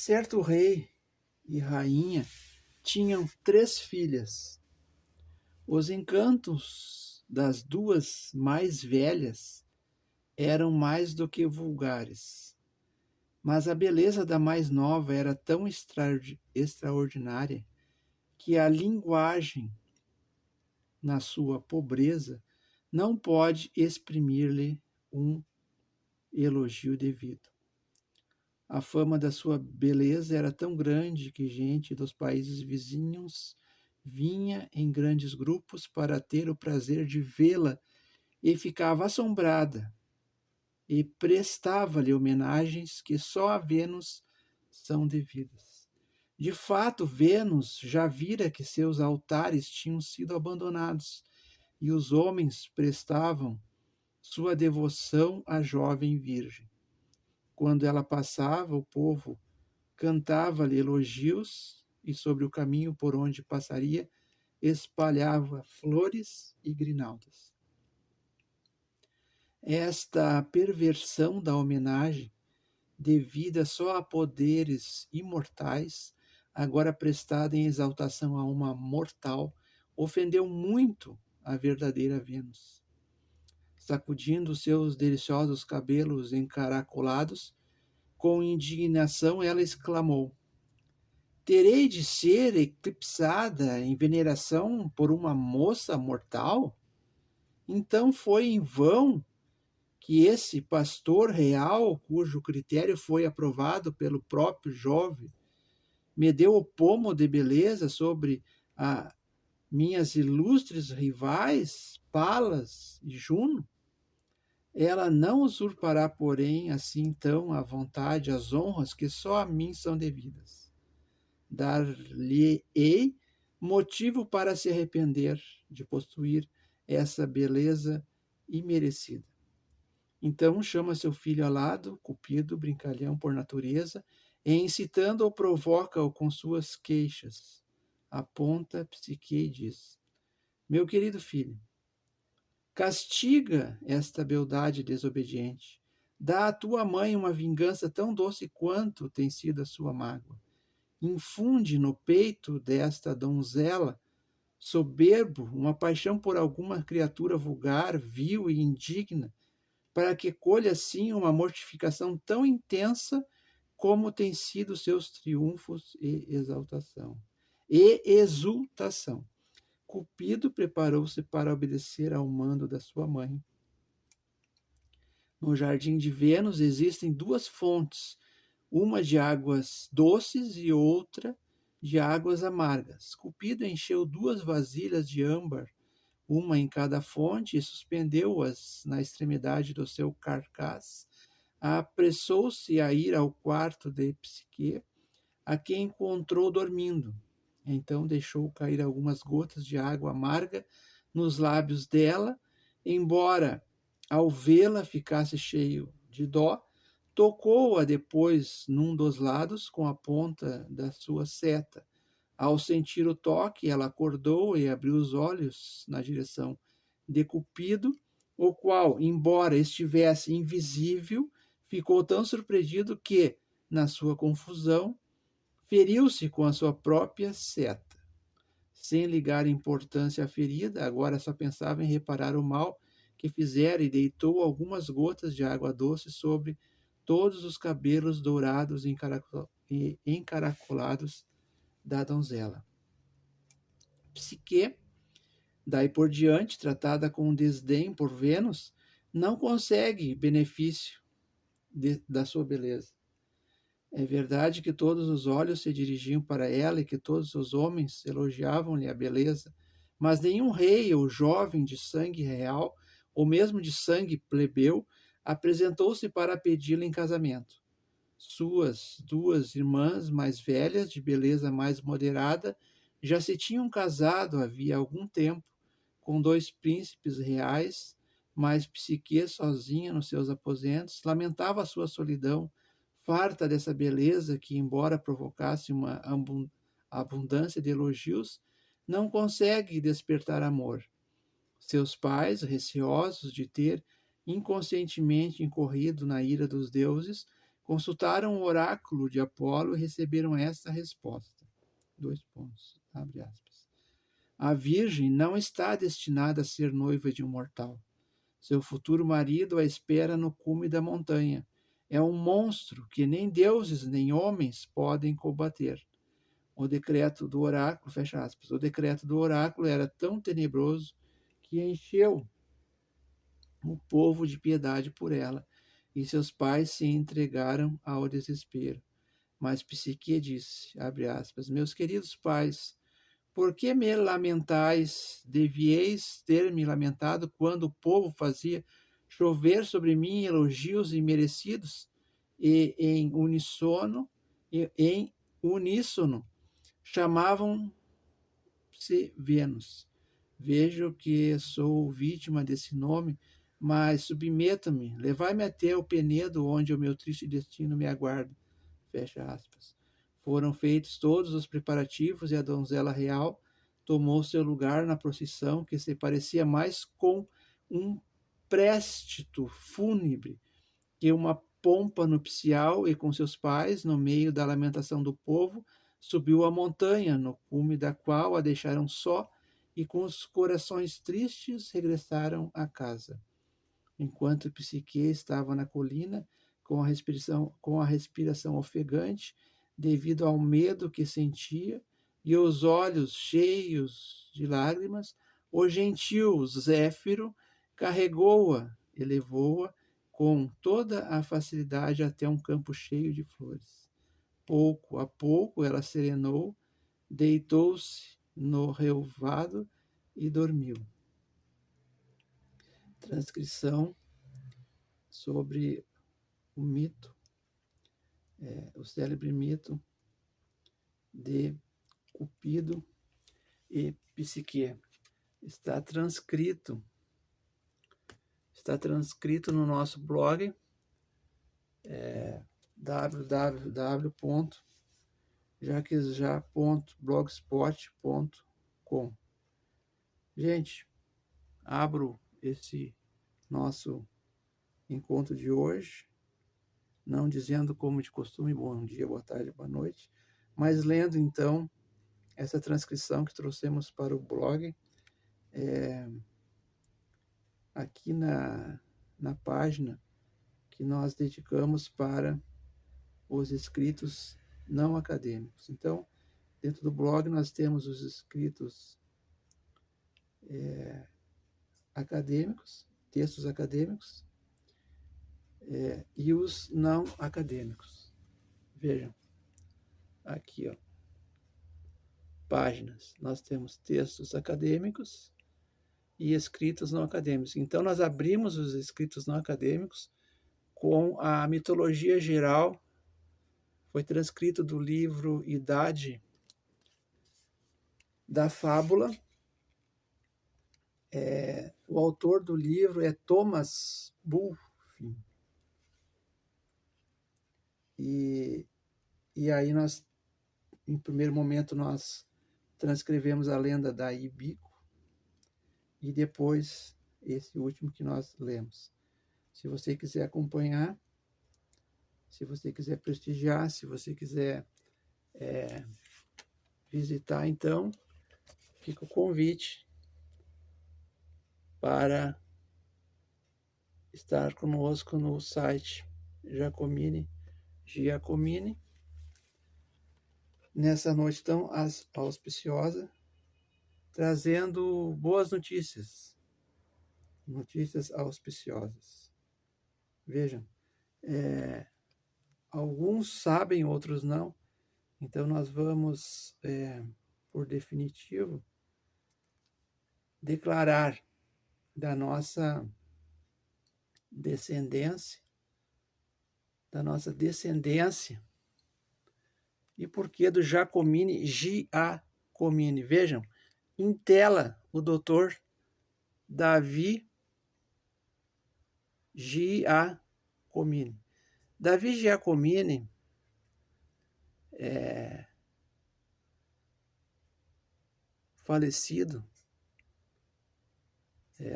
Certo rei e rainha tinham 3 filhas. Os encantos das 2 mais velhas eram mais do que vulgares, mas a beleza da mais nova era tão extraordinária que a linguagem, na sua pobreza, não pode exprimir-lhe um elogio devido. A fama da sua beleza era tão grande que gente dos países vizinhos vinha em grandes grupos para ter o prazer de vê-la e ficava assombrada e prestava-lhe homenagens que só a Vênus são devidas. De fato, Vênus já vira que seus altares tinham sido abandonados e os homens prestavam sua devoção à jovem virgem. Quando ela passava, o povo cantava-lhe elogios e sobre o caminho por onde passaria espalhava flores e grinaldas. Esta perversão da homenagem, devida só a poderes imortais, agora prestada em exaltação a uma mortal, ofendeu muito a verdadeira Vênus. Sacudindo seus deliciosos cabelos encaracolados, com indignação ela exclamou: terei de ser eclipsada em veneração por uma moça mortal? Então foi em vão que esse pastor real, cujo critério foi aprovado pelo próprio Jove, me deu o pomo de beleza sobre a minhas ilustres rivais, Palas e Juno? Ela não usurpará, porém, assim tão à vontade as honras que só a mim são devidas. Dar-lhe-ei motivo para se arrepender de possuir essa beleza imerecida. Então chama seu filho alado, Cupido, brincalhão por natureza, e incitando-o provoca-o com suas queixas. Aponta Psique e diz: meu querido filho, castiga esta beldade desobediente. Dá à tua mãe uma vingança tão doce quanto tem sido a sua mágoa. Infunde no peito desta donzela soberbo uma paixão por alguma criatura vulgar, vil e indigna, para que colha assim uma mortificação tão intensa como tem sido seus triunfos e exultação. Cupido preparou-se para obedecer ao mando da sua mãe. No jardim de Vênus existem 2 fontes, uma de águas doces e outra de águas amargas. Cupido encheu 2 vasilhas de âmbar, uma em cada fonte, e suspendeu-as na extremidade do seu carcaz. Apressou-se a ir ao quarto de Psique, a quem encontrou dormindo. Então deixou cair algumas gotas de água amarga nos lábios dela, embora ao vê-la ficasse cheio de dó, tocou-a depois num dos lados com a ponta da sua seta. Ao sentir o toque, ela acordou e abriu os olhos na direção de Cupido, o qual, embora estivesse invisível, ficou tão surpreendido que, na sua confusão, feriu-se com a sua própria seta. Sem ligar importância à ferida, agora só pensava em reparar o mal que fizera e deitou algumas gotas de água doce sobre todos os cabelos dourados e encaracolados da donzela. Psique, daí por diante, tratada com desdém por Vênus, não consegue benefício da sua beleza. É verdade que todos os olhos se dirigiam para ela e que todos os homens elogiavam-lhe a beleza, mas nenhum rei ou jovem de sangue real, ou mesmo de sangue plebeu, apresentou-se para pedi-la em casamento. Suas 2 irmãs mais velhas, de beleza mais moderada, já se tinham casado havia algum tempo com 2 príncipes reais, mas Psique, sozinha nos seus aposentos, lamentava a sua solidão, farta dessa beleza que, embora provocasse uma abundância de elogios, não consegue despertar amor. Seus pais, receosos de ter inconscientemente incorrido na ira dos deuses, Consultaram o oráculo de Apolo e receberam esta resposta. Abre aspas. A virgem não está destinada a ser noiva de um mortal. Seu futuro marido a espera no cume da montanha. É um monstro que nem deuses nem homens podem combater. O decreto do oráculo, fecha aspas, o decreto do oráculo era tão tenebroso que encheu o povo de piedade por ela, e seus pais se entregaram ao desespero. Mas Psique disse, abre aspas, meus queridos pais, por que me lamentais? Devieis ter me lamentado quando o povo fazia chover sobre mim elogios imerecidos e em uníssono chamavam-se Vênus. Vejo que sou vítima desse nome, mas submeto-me, levai-me até o Penedo, onde o meu triste destino me aguarda. Fecha aspas. Foram feitos todos os preparativos e a donzela real tomou seu lugar na procissão, que se parecia mais com um préstito fúnebre que uma pompa nupcial, e com seus pais, no meio da lamentação do povo, subiu a montanha, no cume da qual a deixaram só, e com os corações tristes regressaram a casa. Enquanto Psique estava na colina, com a respiração ofegante, devido ao medo que sentia, e os olhos cheios de lágrimas, o gentil Zéfiro carregou-a e levou-a com toda a facilidade até um campo cheio de flores. Pouco a pouco ela serenou, deitou-se no relvado e dormiu. Transcrição sobre o mito, o célebre mito de Cupido e Psique. Está transcrito no nosso blog, www.jaquesja.blogspot.com. Gente, abro esse nosso encontro de hoje, não dizendo como de costume, bom dia, boa tarde, boa noite, mas lendo então essa transcrição que trouxemos para o blog, aqui na página que nós dedicamos para os escritos não acadêmicos. Então, dentro do blog nós temos os escritos acadêmicos, textos acadêmicos, e os não acadêmicos. Vejam, aqui, ó, páginas, nós temos textos acadêmicos e escritos não acadêmicos. Então, nós abrimos os escritos não acadêmicos com a mitologia geral, foi transcrito do livro Idade da Fábula. O autor do livro é Thomas Bulfin. E aí nós, em primeiro momento, nós transcrevemos a lenda da Ibico e depois esse último que nós lemos. Se você quiser acompanhar, se você quiser prestigiar, se você quiser visitar, então, fica o convite para estar conosco no site Giacomini, nessa noite tão auspiciosa, trazendo boas notícias auspiciosas. Vejam, alguns sabem, outros não, então nós vamos, por definitivo, declarar da nossa descendência, e por que do Giacomini? Vejam, em tela, o doutor Davi Giacomini. Davi Giacomini falecido.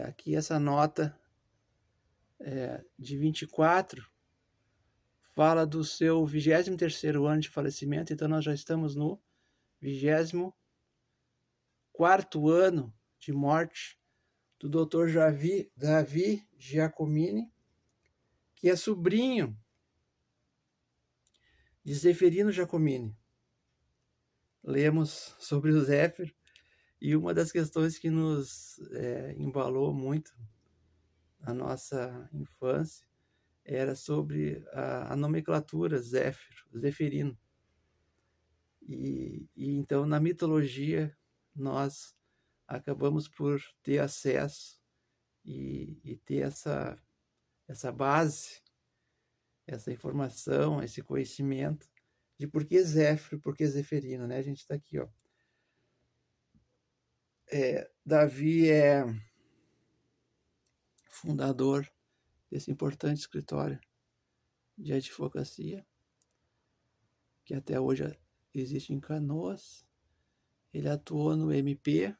Aqui essa nota de 24 fala do seu 23º ano de falecimento, então nós já estamos no 24º ano de morte do Dr. Davi Giacomini, que é sobrinho de Zeferino Giacomini. Lemos sobre o Zéfiro, e uma das questões que nos embalou muito na nossa infância era sobre a nomenclatura Zeferino. E então, na mitologia, nós acabamos por ter acesso e ter essa base, essa informação, esse conhecimento de por que Zéfiro, por que Zeferino, né? A gente está aqui, ó. Davi é fundador desse importante escritório de advocacia, que até hoje existe em Canoas. Ele atuou no MP,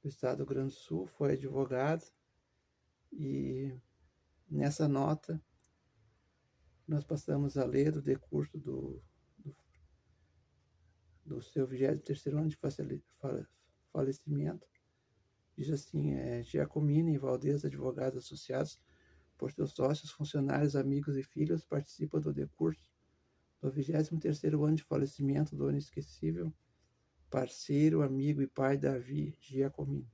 do estado do Rio Grande do Sul, foi advogado, e nessa nota nós passamos a ler do decurso do seu 23º ano de falecimento. Diz assim: Giacomini e Valdez, advogados associados por seus sócios, funcionários, amigos e filhos, participam do decurso do 23º ano de falecimento do inesquecível parceiro, amigo e pai Davi Giacomini,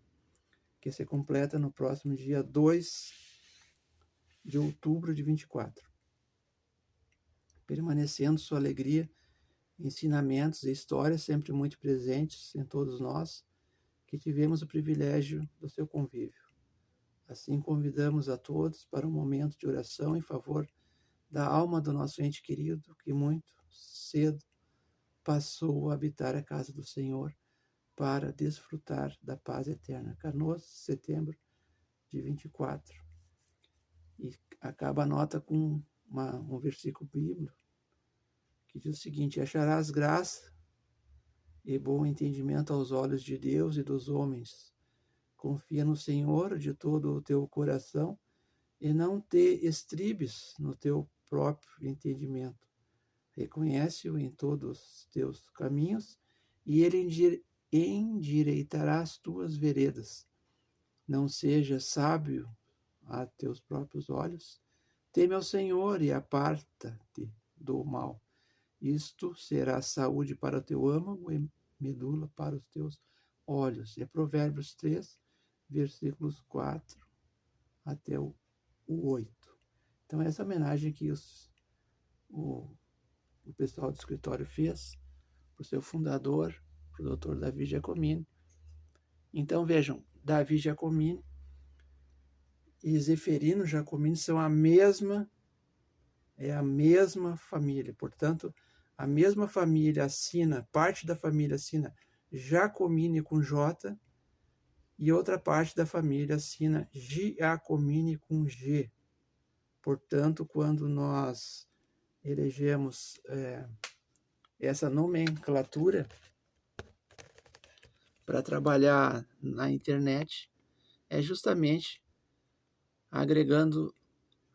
que se completa no próximo dia 2 de outubro de 24. Permanecendo sua alegria, ensinamentos e histórias sempre muito presentes em todos nós que tivemos o privilégio do seu convívio. Assim, convidamos a todos para um momento de oração em favor da alma do nosso ente querido, que muito cedo passou a habitar a casa do Senhor para desfrutar da paz eterna. Canoas, setembro de 24. E acaba a nota com um versículo bíblico que diz o seguinte: acharás graça e bom entendimento aos olhos de Deus e dos homens. Confia no Senhor de todo o teu coração e não te estribes no teu próprio entendimento. Reconhece-o em todos os teus caminhos e ele endireitará as tuas veredas. Não sejas sábio a teus próprios olhos. Teme ao Senhor e aparta-te do mal. Isto será saúde para o teu âmago e medula para os teus olhos. É Provérbios 3, versículos 4 até o 8. Então, essa homenagem que o pessoal do escritório fez para o seu fundador, para o Dr. Davi Giacomini. Então, vejam, Davi Giacomini e Zeferino Giacomini são a mesma família. Portanto, a mesma família assina, parte da família assina Giacomini com J, e outra parte da família assina Giacomini com G. Portanto, quando nós elegemos essa nomenclatura para trabalhar na internet, é justamente agregando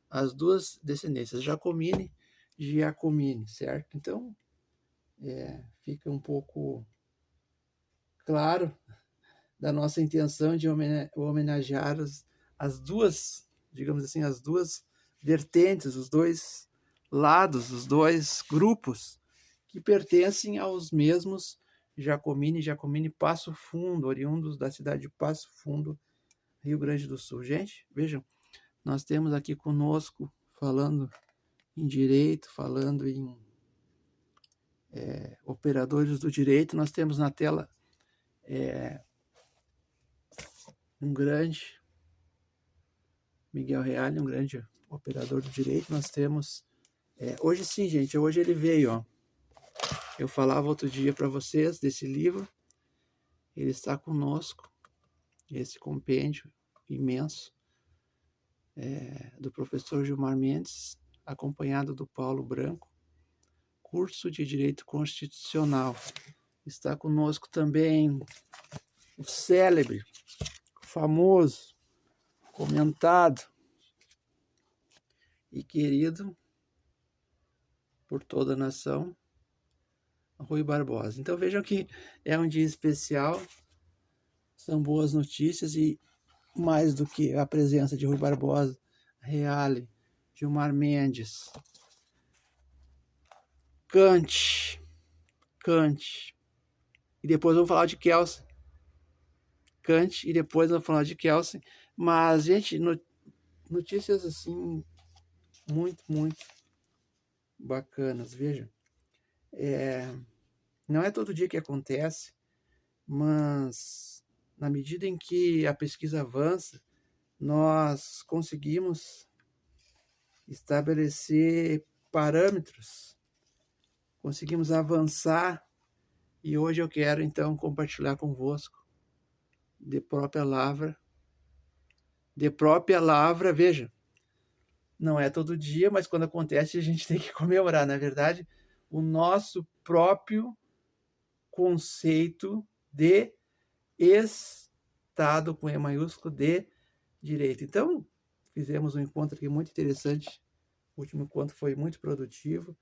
as duas descendências, Giacomini e Giacomini, certo? Então, fica um pouco claro da nossa intenção de homenagear as duas, digamos assim, as duas vertentes, os dois lados, os dois grupos que pertencem aos mesmos Giacomini Passo Fundo, oriundos da cidade de Passo Fundo, Rio Grande do Sul. Gente, vejam, nós temos aqui conosco, falando em direito, falando em operadores do direito, nós temos na tela um grande Miguel Reale, um grande operador do direito. Nós temos hoje sim, gente, hoje ele veio, ó. Eu falava outro dia para vocês desse livro, ele está conosco, esse compêndio imenso do professor Gilmar Mendes, acompanhado do Paulo Branco, curso de Direito Constitucional. Está conosco também o célebre, famoso, comentado e querido por toda a nação, Rui Barbosa. Então vejam que é um dia especial, são boas notícias e mais do que a presença de Rui Barbosa, Reale, Gilmar Mendes, Kant, e depois vamos falar de Kelsen, Kant, e depois vamos falar de Kelsen, mas, gente, notícias assim, muito bacanas, vejam. Não é todo dia que acontece, mas na medida em que a pesquisa avança, nós conseguimos estabelecer parâmetros, conseguimos avançar, e hoje eu quero então compartilhar convosco de própria lavra, veja, não é todo dia, mas quando acontece a gente tem que comemorar, na verdade, o nosso próprio conceito de Estado, com E maiúsculo, de direito. Então, fizemos um encontro aqui muito interessante, o último encontro foi muito produtivo.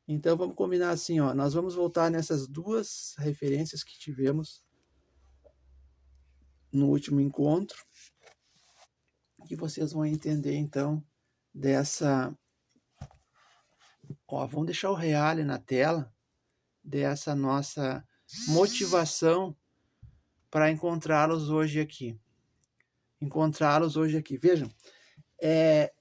Então, vamos combinar assim, ó, nós vamos voltar nessas duas referências que tivemos no último encontro, e vocês vão entender, então, dessa... Ó, vamos deixar o Reale na tela, dessa nossa motivação para encontrá-los hoje aqui. Vejam,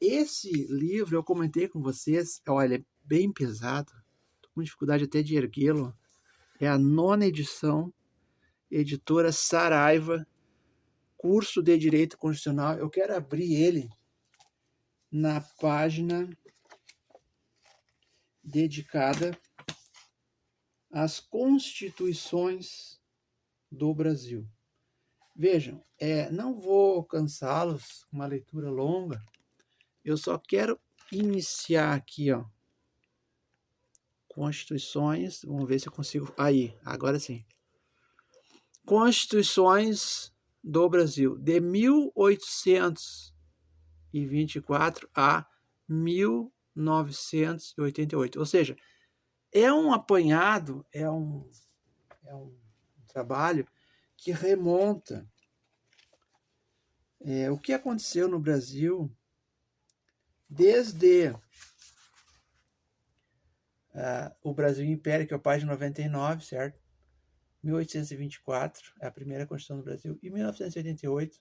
esse livro eu comentei com vocês, olha, é bem pesado, estou com dificuldade até de erguê-lo, é a 9ª edição, editora Saraiva, curso de Direito Constitucional. Eu quero abrir ele na página dedicada às Constituições do Brasil. Vejam, não vou cansá-los com uma leitura longa, eu só quero iniciar aqui, ó, Constituições, vamos ver se eu consigo, aí, agora sim. Constituições do Brasil, de 1824 a 1988, ou seja, é um apanhado, é um trabalho que remonta o que aconteceu no Brasil desde o Brasil Império, que é a página 99, certo? 1824 é a primeira Constituição do Brasil e 1988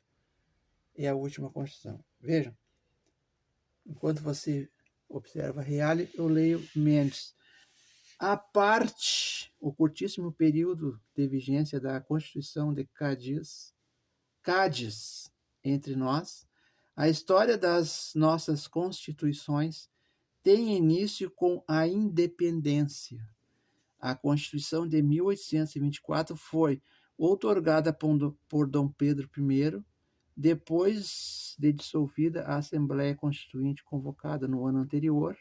é a última Constituição. Vejam, enquanto você observa Reale, eu leio Mendes. A parte, o curtíssimo período de vigência da Constituição de Cádiz, entre nós, a história das nossas constituições tem início com a independência. A Constituição de 1824 foi outorgada por Dom Pedro I, depois de dissolvida a Assembleia Constituinte convocada no ano anterior.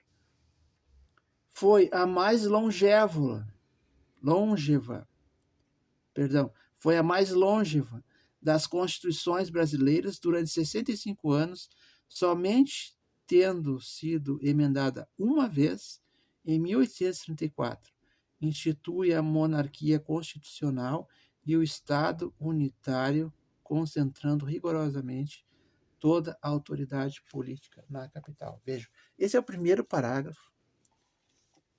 Foi a mais longeva das constituições brasileiras durante 65 anos, somente tendo sido emendada uma vez, em 1834. Institui a monarquia constitucional e o Estado unitário, concentrando rigorosamente toda a autoridade política na capital. Vejam, esse é o primeiro parágrafo.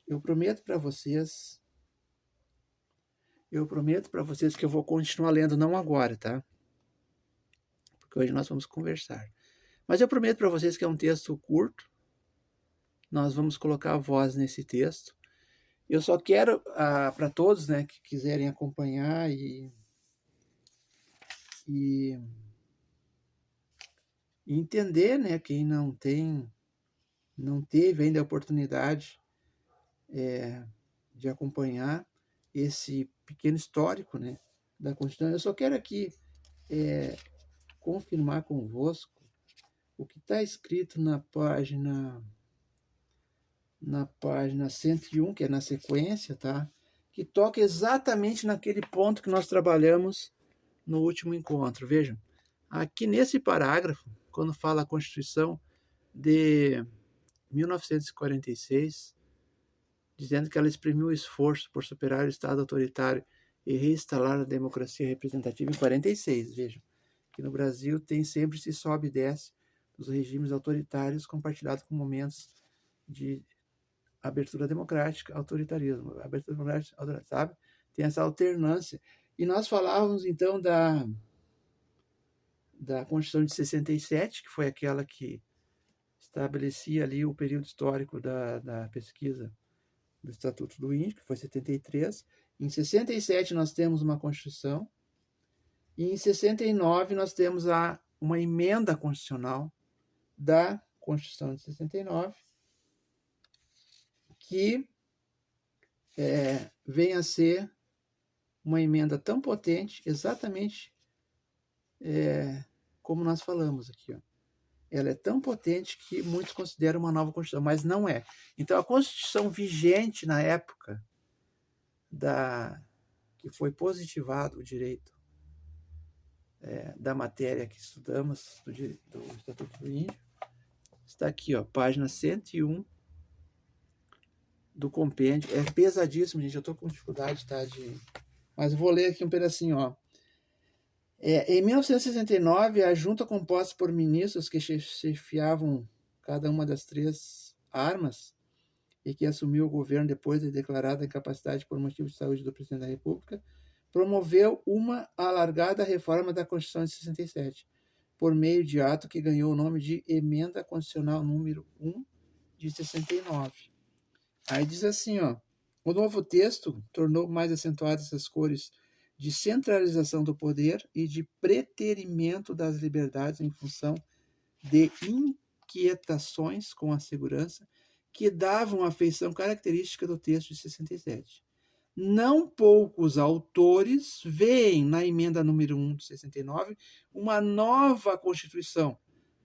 Eu prometo para vocês que eu vou continuar lendo, não agora, tá? Porque hoje nós vamos conversar. Mas eu prometo para vocês que é um texto curto. Nós vamos colocar a voz nesse texto. Eu só quero, para todos, né, que quiserem acompanhar e entender, né, quem não teve ainda a oportunidade de acompanhar esse pequeno histórico, né, da Constituição. Eu só quero aqui confirmar convosco o que está escrito na página 101, que é na sequência, tá? Que toca exatamente naquele ponto que nós trabalhamos no último encontro. Vejam, aqui nesse parágrafo, quando fala a Constituição de 1946, dizendo que ela exprimiu o esforço por superar o Estado autoritário e reinstalar a democracia representativa em 46. Vejam que no Brasil tem sempre esse sobe e desce dos regimes autoritários compartilhado com momentos de abertura democrática, autoritarismo, abertura democrática, autoritarismo, sabe? Tem essa alternância. E nós falávamos, então, da Constituição de 67, que foi aquela que estabelecia ali o período histórico da pesquisa do Estatuto do Índio, que foi 73. Em 67 nós temos uma Constituição, e em 69 nós temos uma emenda constitucional da Constituição de 69, que vem a ser uma emenda tão potente, exatamente como nós falamos aqui. Ó. Ela é tão potente que muitos consideram uma nova Constituição, mas não é. Então, a Constituição vigente na época que foi positivado o direito da matéria que estudamos, do Estatuto do Índio, está aqui, ó, página 101 do compêndio. É pesadíssimo, gente, eu estou com dificuldade, tá? Mas eu vou ler aqui um pedacinho, ó. Em 1969, a junta composta por ministros que chefiavam cada uma das 3 armas e que assumiu o governo depois de declarada incapacidade por motivo de saúde do presidente da República, promoveu uma alargada reforma da Constituição de 67, por meio de ato que ganhou o nome de Emenda Constitucional número 1 de 69. Aí diz assim, ó, o novo texto tornou mais acentuadas essas cores de centralização do poder e de preterimento das liberdades em função de inquietações com a segurança que davam a feição característica do texto de 67. Não poucos autores veem na emenda número 1 de 69 uma nova Constituição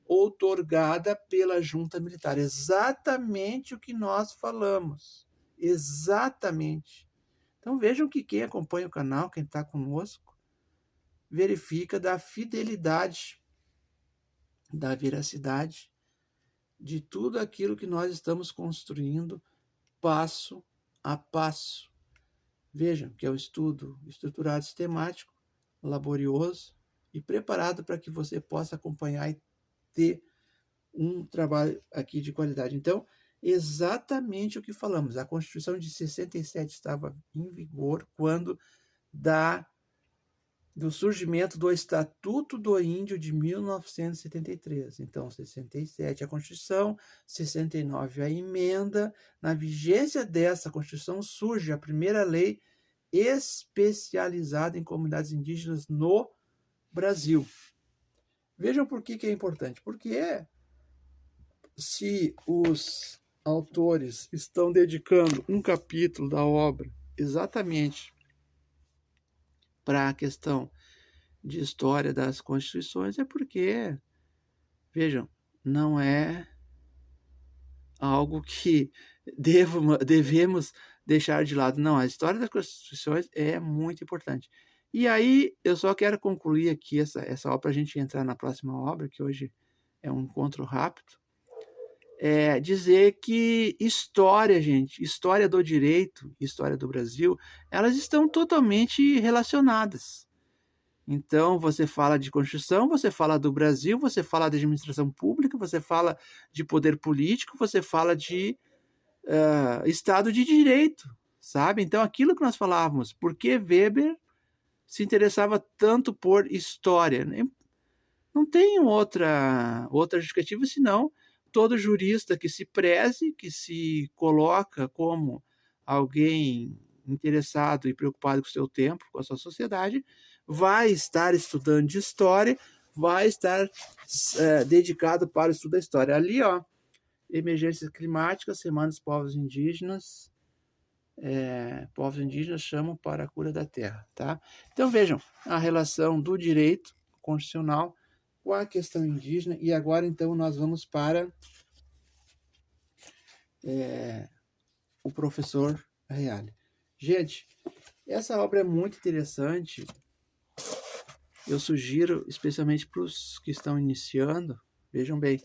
outorgada pela junta militar. Exatamente o que nós falamos. Exatamente. Então vejam que quem acompanha o canal, quem está conosco, verifica da fidelidade, da veracidade de tudo aquilo que nós estamos construindo passo a passo. Vejam que é um estudo estruturado, sistemático, laborioso e preparado para que você possa acompanhar e ter um trabalho aqui de qualidade. Então, exatamente o que falamos. A Constituição de 67 estava em vigor quando do surgimento do Estatuto do Índio de 1973. Então, 67 a Constituição, 69 a emenda. Na vigência dessa Constituição surge a primeira lei especializada em comunidades indígenas no Brasil. Vejam por que é importante. Porque se os autores estão dedicando um capítulo da obra exatamente para a questão de história das constituições, é porque, vejam, não é algo que devemos deixar de lado. Não, a história das constituições é muito importante. E aí, eu só quero concluir aqui essa obra para a gente entrar na próxima obra, que hoje é um encontro rápido. Dizer que história, gente, história do direito, história do Brasil, elas estão totalmente relacionadas. Então, você fala de Constituição, você fala do Brasil, você fala de administração pública, você fala de poder político, você fala de Estado de Direito, sabe? Então, aquilo que nós falávamos, por que Weber se interessava tanto por história? Não tem outra justificativa, senão todo jurista que se preze, que se coloca como alguém interessado e preocupado com o seu tempo, com a sua sociedade, vai estar estudando de história, vai estar dedicado para o estudo da história. Ali, ó, emergências climáticas, Semana dos Povos Indígenas, povos indígenas chamam para a cura da terra, tá? Então vejam a relação do direito constitucional com a questão indígena. E agora, então, nós vamos para o professor Reale. Gente, essa obra é muito interessante. Eu sugiro, especialmente para os que estão iniciando, vejam bem,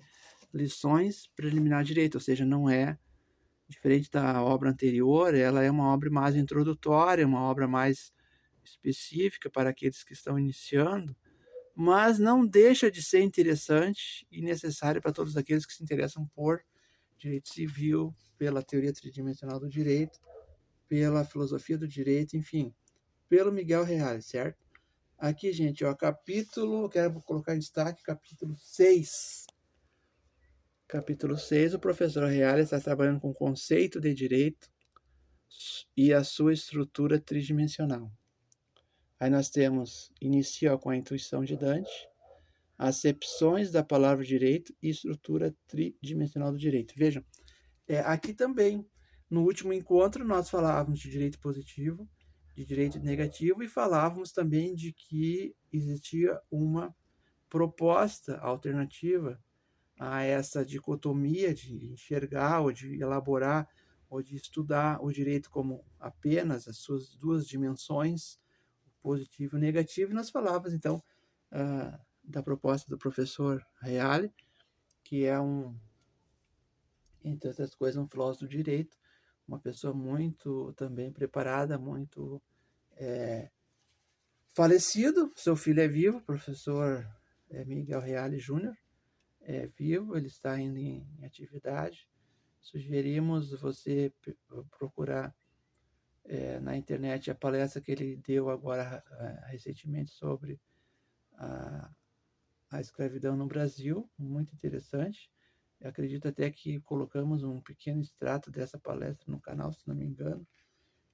lições preliminar de direito, ou seja, não é diferente da obra anterior, ela é uma obra mais introdutória, uma obra mais específica para aqueles que estão iniciando, mas não deixa de ser interessante e necessária para todos aqueles que se interessam por direito civil, pela teoria tridimensional do direito, pela filosofia do direito, enfim, pelo Miguel Reale, certo? Aqui, gente, ó, capítulo, quero colocar em destaque, capítulo 6. Capítulo 6, o professor Reale está trabalhando com o conceito de direito e a sua estrutura tridimensional. Aí nós temos, inicia com a intuição de Dante, acepções da palavra direito e estrutura tridimensional do direito. Vejam, aqui também, no último encontro, nós falávamos de direito positivo, de direito negativo, e falávamos também de que existia uma proposta alternativa a essa dicotomia de enxergar ou de elaborar ou de estudar o direito como apenas as suas duas dimensões, positivo e negativo, e nós falávamos, então, da proposta do professor Reale, que é entre outras coisas, um filósofo do direito, uma pessoa muito também preparada, muito falecido, seu filho é vivo, o professor Miguel Reale Júnior, é vivo, ele está ainda em atividade. Sugerimos você procurar na internet a palestra que ele deu agora recentemente sobre a escravidão no Brasil, muito interessante. Eu acredito até que colocamos um pequeno extrato dessa palestra no canal, se não me engano.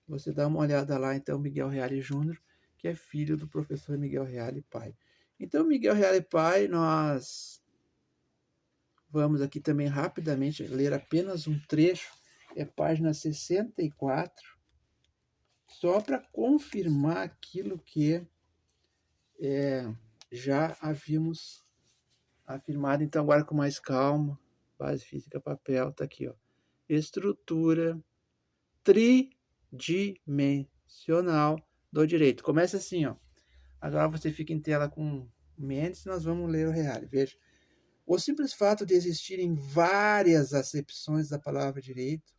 Você dá uma olhada lá, então, Miguel Reale Júnior, que é filho do professor Miguel Reale pai. Então, Miguel Reale pai, nós vamos aqui também rapidamente ler apenas um trecho, é página 64, só para confirmar aquilo que já havíamos afirmado. Então, agora com mais calma, base física, papel, tá aqui, ó. Estrutura tridimensional do direito. Começa assim, ó. Agora você fica em tela com Mendes, nós vamos ler o Reale. Veja. O simples fato de existirem várias acepções da palavra direito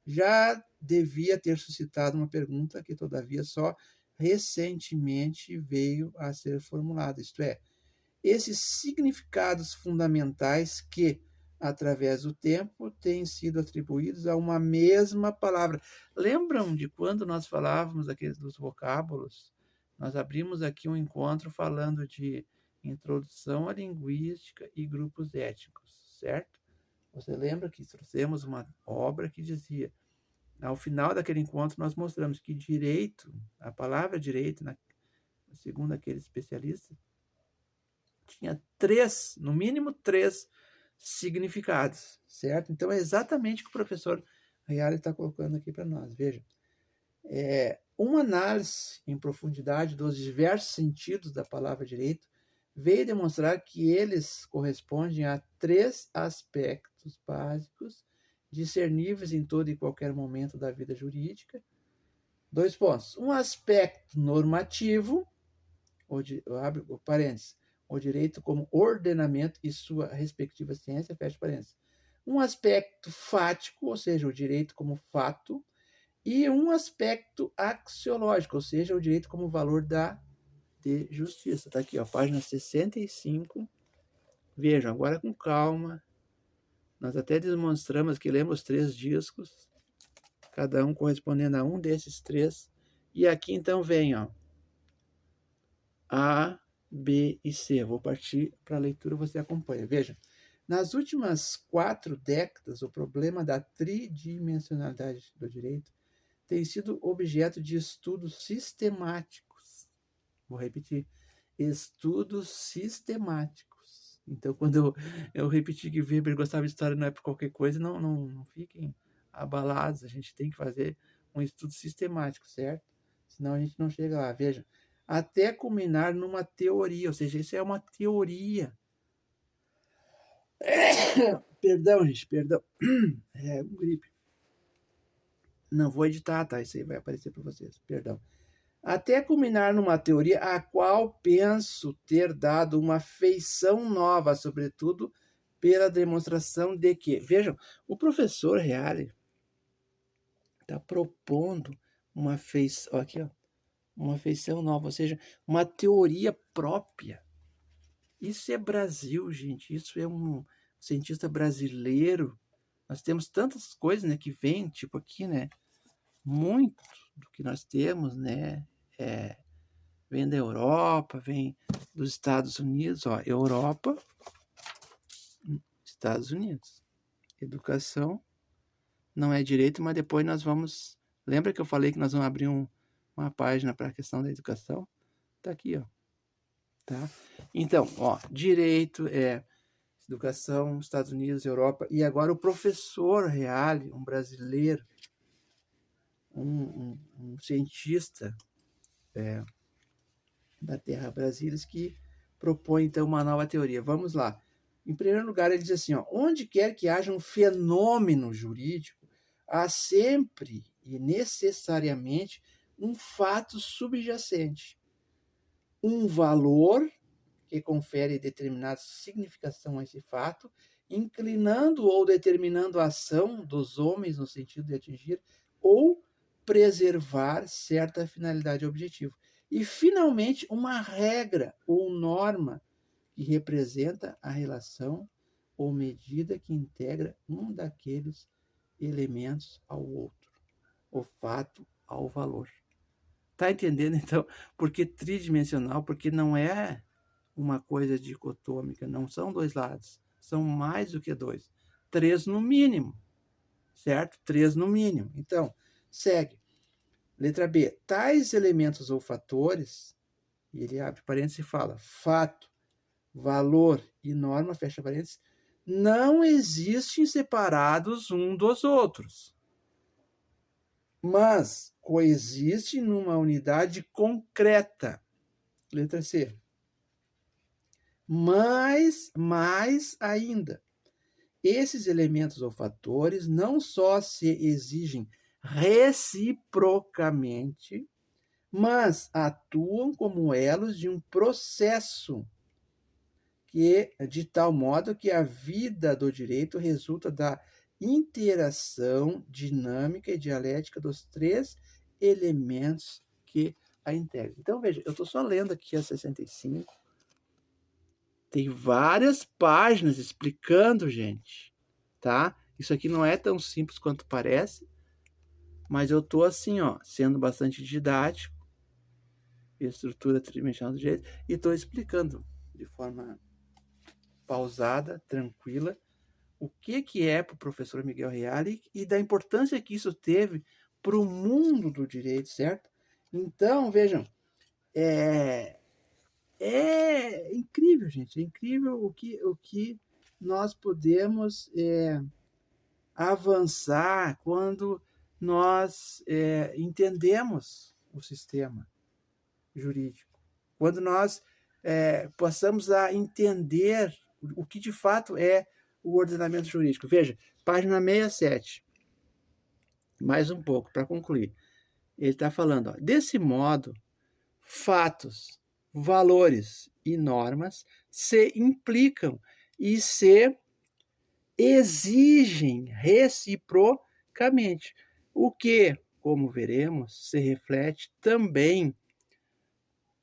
já devia ter suscitado uma pergunta que, todavia, só recentemente veio a ser formulada, isto é, esses significados fundamentais que, através do tempo, têm sido atribuídos a uma mesma palavra. Lembram de quando nós falávamos dos vocábulos? Nós abrimos aqui um encontro falando de introdução à linguística e grupos étnicos, certo? Você lembra que trouxemos uma obra que dizia, ao final daquele encontro, nós mostramos que direito, a palavra direito, segundo aquele especialista, tinha no mínimo três significados, certo? Então, é exatamente o que o professor Reale está colocando aqui para nós. Veja, uma análise em profundidade dos diversos sentidos da palavra direito veio demonstrar que eles correspondem a três aspectos básicos discerníveis em todo e qualquer momento da vida jurídica. 2 pontos. Um aspecto normativo, abre o parênteses, o direito como ordenamento e sua respectiva ciência, fecha parênteses. Um aspecto fático, ou seja, o direito como fato, e um aspecto axiológico, ou seja, o direito como valor de justiça. Está aqui, ó, página 65. Vejam, agora com calma. Nós até demonstramos que lemos 3 discos, cada um correspondendo a um desses 3. E aqui então vem, ó, A, B e C. Vou partir para a leitura, você acompanha. Veja, nas últimas 4 décadas, o problema da tridimensionalidade do direito tem sido objeto de estudos sistemáticos. Vou repetir, estudos sistemáticos. Então, quando eu repeti que Weber gostava de história não é por qualquer coisa, não fiquem abalados. A gente tem que fazer um estudo sistemático, certo? Senão a gente não chega lá. Veja, até culminar numa teoria, ou seja, isso é uma teoria. Perdão, gente, perdão. É um gripe. Não vou editar, tá? Isso aí vai aparecer para vocês, perdão. Até culminar numa teoria a qual penso ter dado uma feição nova, sobretudo pela demonstração de que, vejam, o professor Reale está propondo uma feição, aqui, ó, uma feição nova, ou seja, uma teoria própria. Isso é Brasil, gente. Isso é um cientista brasileiro. Nós temos tantas coisas, né, que vêm, tipo aqui, né? Muito do que nós temos, né? Vem da Europa, vem dos Estados Unidos, ó, Europa, Estados Unidos. Educação não é direito, mas depois nós vamos. Lembra que eu falei que nós vamos abrir uma página para a questão da educação? Tá aqui, ó. Tá? Então, ó, direito é educação, Estados Unidos, Europa, e agora o professor Reale, um brasileiro, um cientista da Terra Brasilis, que propõe então uma nova teoria. Vamos lá. Em primeiro lugar, ele diz assim, ó, onde quer que haja um fenômeno jurídico, há sempre e necessariamente um fato subjacente, um valor que confere determinada significação a esse fato, inclinando ou determinando a ação dos homens no sentido de atingir ou preservar certa finalidade ou objetivo. E, finalmente, uma regra ou norma que representa a relação ou medida que integra um daqueles elementos ao outro, o fato ao valor. Tá entendendo, então, por que tridimensional? Porque não é uma coisa dicotômica, não são dois lados, são mais do que dois. Três no mínimo, certo? Três no mínimo. Então, segue. Letra B. Tais elementos ou fatores, e ele abre parênteses e fala, fato, valor e norma, fecha parênteses, não existem separados um dos outros, mas coexistem numa unidade concreta. Letra C. Mais ainda, esses elementos ou fatores não só se exigem reciprocamente, mas atuam como elos de um processo que, de tal modo que a vida do direito resulta da interação dinâmica e dialética dos três elementos que a integram. Então, veja, eu estou só lendo aqui a 65. Tem várias páginas explicando, gente, tá? Isso aqui não é tão simples quanto parece, mas eu tô assim, ó, sendo bastante didático, estrutura tridimensional do jeito, e tô explicando de forma pausada, tranquila, o que é para o professor Miguel Reale e da importância que isso teve para o mundo do direito, certo? Então, vejam, é incrível, gente, é incrível o que nós podemos avançar quando nós entendemos o sistema jurídico, quando nós passamos a entender o que de fato é o ordenamento jurídico. Veja, página 67, mais um pouco para concluir. Ele está falando, ó, desse modo, fatos, valores e normas se implicam e se exigem reciprocamente, o que, como veremos, se reflete também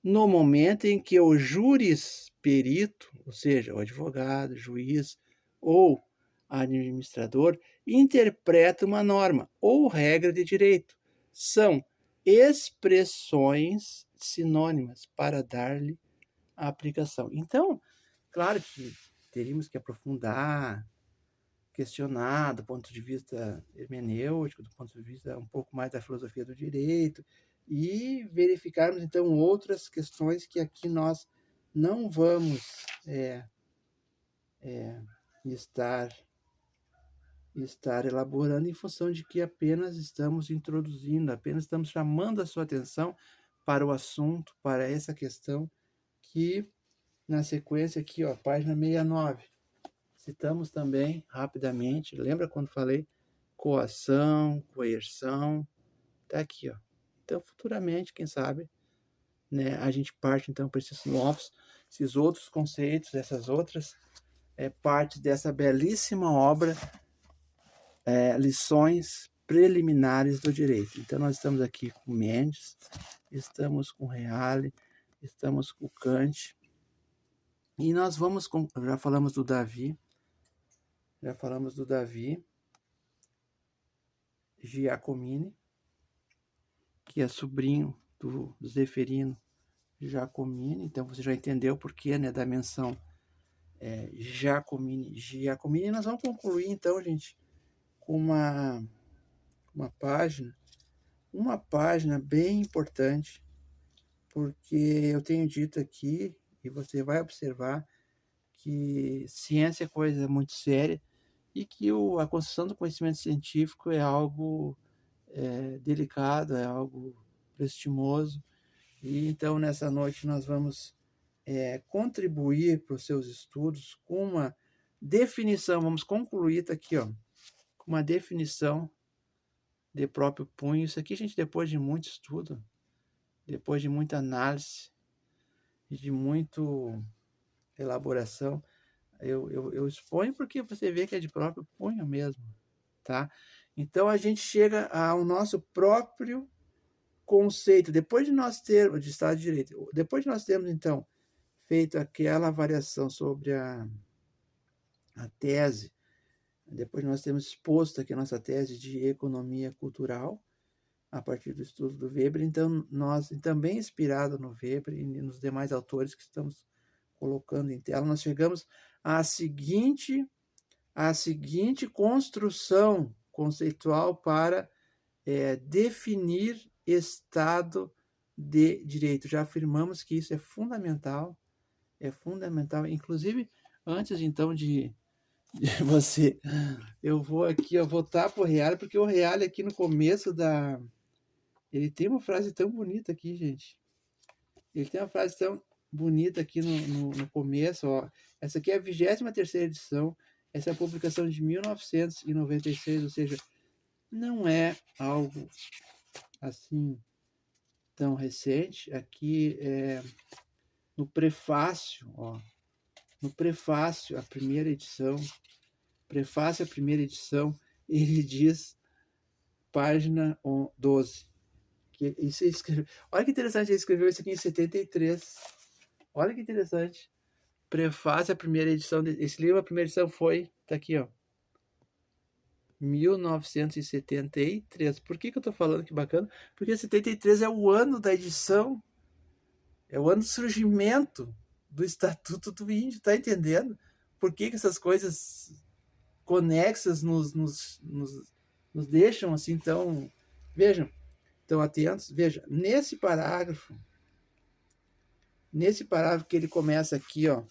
no momento em que o jurisperito, ou seja, o advogado, juiz ou administrador, interpreta uma norma ou regra de direito. São expressões sinônimas para dar-lhe a aplicação. Então, claro que teríamos que aprofundar, questionar do ponto de vista hermenêutico, do ponto de vista um pouco mais da filosofia do direito, e verificarmos, então, outras questões que aqui nós não vamos estar elaborando em função de que apenas estamos introduzindo, apenas estamos chamando a sua atenção para o assunto, para essa questão que, na sequência aqui, ó, página 69, citamos também rapidamente, lembra quando falei coação, coerção, tá aqui, ó. Então, futuramente, quem sabe, né, a gente parte então para esses novos, esses outros conceitos, essas outras é parte dessa belíssima obra, Lições Preliminares do Direito. Então, nós estamos aqui com Mendes, estamos com Reale, estamos com Kant, e nós vamos com... Já falamos do Davi Giacomini, que é sobrinho do Zeferino Giacomini. Então, você já entendeu o porquê, né, da menção Giacomini. E nós vamos concluir, então, gente, com uma página bem importante, porque eu tenho dito aqui, e você vai observar, que ciência é coisa muito séria e que a construção do conhecimento científico é algo delicado, é algo prestimoso. E então, nessa noite, nós vamos contribuir para os seus estudos com uma definição. Vamos concluir, tá aqui, ó, com uma definição de próprio punho. Isso aqui, gente, depois de muito estudo, depois de muita análise e de muita elaboração, eu exponho porque você vê que é de próprio punho mesmo, tá? Então, a gente chega ao nosso próprio conceito, depois de nós termos, de Estado de Direito, depois de nós termos, então, feito aquela avaliação sobre a tese, depois de nós termos exposto aqui a nossa tese de economia cultural, a partir do estudo do Weber, então, nós, também inspirado no Weber e nos demais autores que estamos colocando em tela, nós chegamos à seguinte construção conceitual para definir Estado de Direito. Já afirmamos que isso é fundamental, inclusive, antes então de você, eu vou voltar para o Reale, porque o Reale aqui no começo ele tem uma frase tão bonita aqui, gente. Ele tem uma frase tão bonita aqui no começo, ó. Essa aqui é a 23ª edição, essa é a publicação de 1996, ou seja, não é algo assim tão recente. Aqui no prefácio, ó, no prefácio, a primeira edição, ele diz, página 12, que isso escreveu. Olha que interessante, ele escreveu isso aqui em 73. Olha que interessante. Prefácio, a primeira edição desse livro, a primeira edição tá aqui, ó, 1973. Por que eu tô falando que bacana? Porque 73 é o ano da edição, é o ano do surgimento do Estatuto do Índio, tá entendendo? Por que essas coisas conexas nos deixam assim tão... Vejam, tão atentos. Veja, nesse parágrafo que ele começa aqui, ó,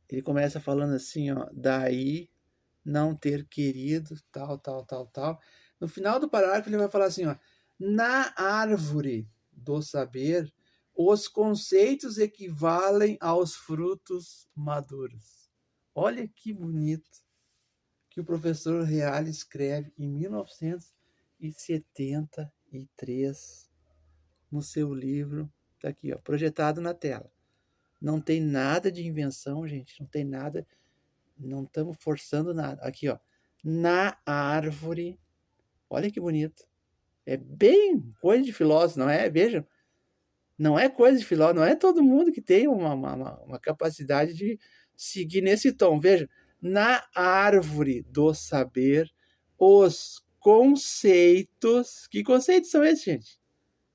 ele começa falando assim, ó, daí não ter querido, tal. No final do parágrafo ele vai falar assim, ó, na árvore do saber, os conceitos equivalem aos frutos maduros. Olha que bonito que o professor Reale escreve em 1973 no seu livro, tá aqui, ó, projetado na tela. Não tem nada de invenção, gente, não tem nada, não estamos forçando nada. Aqui, ó, na árvore, olha que bonito. É bem coisa de filósofo, não é? Vejam, não é coisa de filósofo, não é todo mundo que tem uma capacidade de seguir nesse tom. Veja, na árvore do saber, os conceitos... Que conceitos são esses, gente?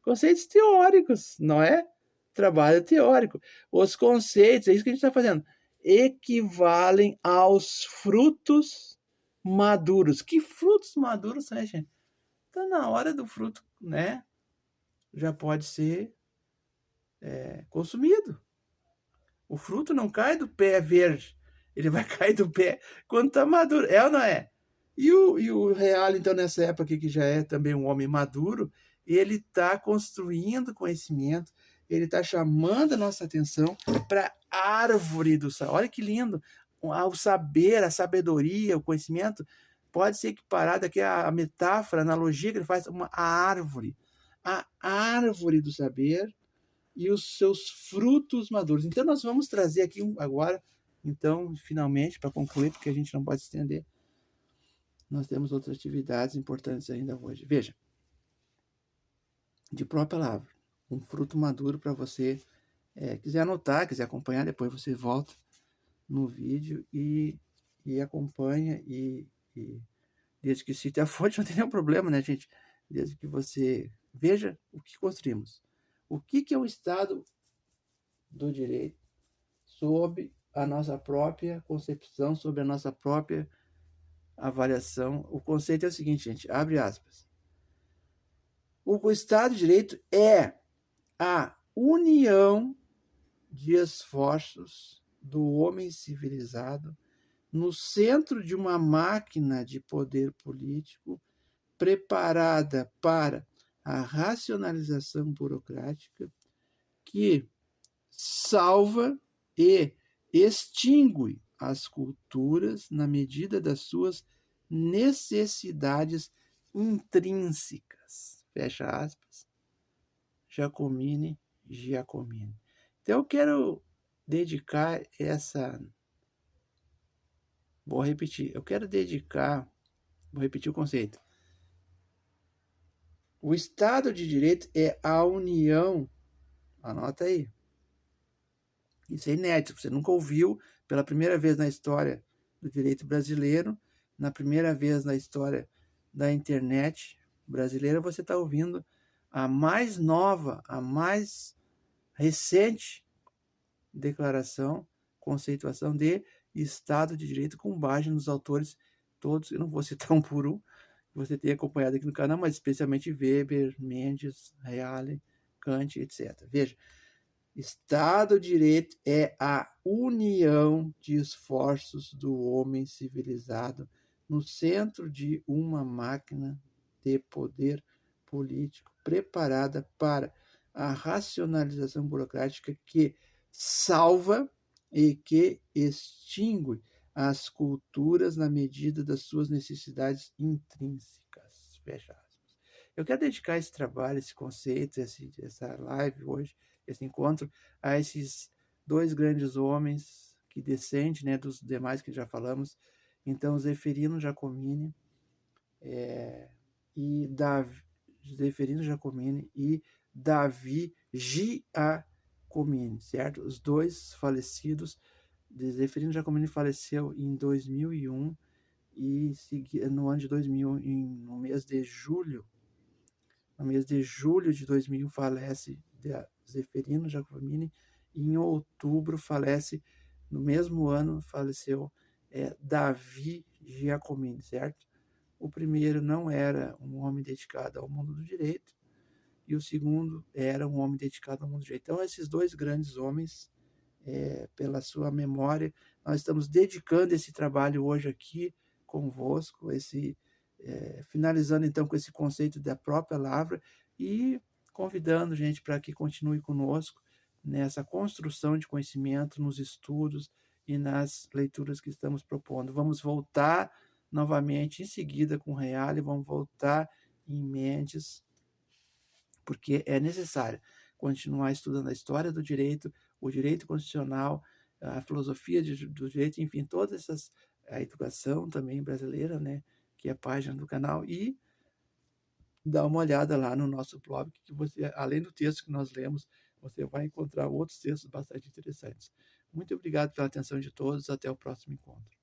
Conceitos teóricos, não é? Trabalho teórico. Os conceitos, é isso que a gente está fazendo, equivalem aos frutos maduros. Que frutos maduros são, gente? Então, na hora do fruto, né, já pode ser consumido. O fruto não cai do pé verde, ele vai cair do pé quando está maduro. É ou não é? E o Reale, então, nessa época aqui, que já é também um homem maduro, ele está construindo conhecimento, ele está chamando a nossa atenção para a árvore do saber. Olha que lindo! O saber, a sabedoria, o conhecimento pode ser equiparado aqui à metáfora, a analogia que ele faz, a árvore do saber e os seus frutos maduros. Então, nós vamos trazer aqui agora Então, finalmente, para concluir, porque a gente não pode se estender, nós temos outras atividades importantes ainda hoje. Veja, de própria palavra, um fruto maduro para você, quiser anotar, quiser acompanhar, depois você volta no vídeo e acompanha e desde que cite a fonte, não tem nenhum problema, né, gente? Desde que você veja o que construímos. O que é o Estado do Direito sob a nossa própria concepção, sobre a nossa própria avaliação. O conceito é o seguinte, gente, abre aspas. O Estado de Direito é a união de esforços do homem civilizado no centro de uma máquina de poder político preparada para a racionalização burocrática que salva e extingue as culturas na medida das suas necessidades intrínsecas. Fecha aspas. Giacomini. Então eu quero dedicar vou repetir o conceito. O Estado de Direito é a união, anota aí, isso é inédito, você nunca ouviu, pela primeira vez na história do direito brasileiro, na primeira vez na história da internet brasileira, você está ouvindo a mais nova, a mais recente declaração, conceituação de Estado de Direito com base nos autores todos, eu não vou citar um por um, que você tem acompanhado aqui no canal, mas especialmente Weber, Mendes, Reale, Kant, etc. Veja, Estado de Direito é a união de esforços do homem civilizado no centro de uma máquina de poder político preparada para a racionalização burocrática que salva e que extingue as culturas na medida das suas necessidades intrínsecas. Fecha aspas. Eu quero dedicar esse trabalho, esse conceito, essa live hoje, esse encontro, a esses dois grandes homens que descendem, né, dos demais que já falamos. Então, Zeferino Giacomini e Davi Giacomini, certo? Os dois falecidos. Zeferino Giacomini faleceu em 2001 e no ano de 2000, no mês de julho. No mês de julho de 2001 falece Zeferino Giacomini e em outubro falece, no mesmo ano, faleceu Davi Giacomini, certo? O primeiro não era um homem dedicado ao mundo do direito e o segundo era um homem dedicado ao mundo do direito. Então, esses dois grandes homens, pela sua memória, nós estamos dedicando esse trabalho hoje aqui convosco, finalizando então com esse conceito da própria palavra e convidando gente para que continue conosco nessa construção de conhecimento, nos estudos e nas leituras que estamos propondo. Vamos voltar novamente em seguida com Reale, vamos voltar em Mendes, porque é necessário continuar estudando a história do direito, o direito constitucional, a filosofia do direito, enfim, a educação também brasileira, né, que é a página do canal, e dá uma olhada lá no nosso blog, que você, além do texto que nós lemos, você vai encontrar outros textos bastante interessantes. Muito obrigado pela atenção de todos, até o próximo encontro.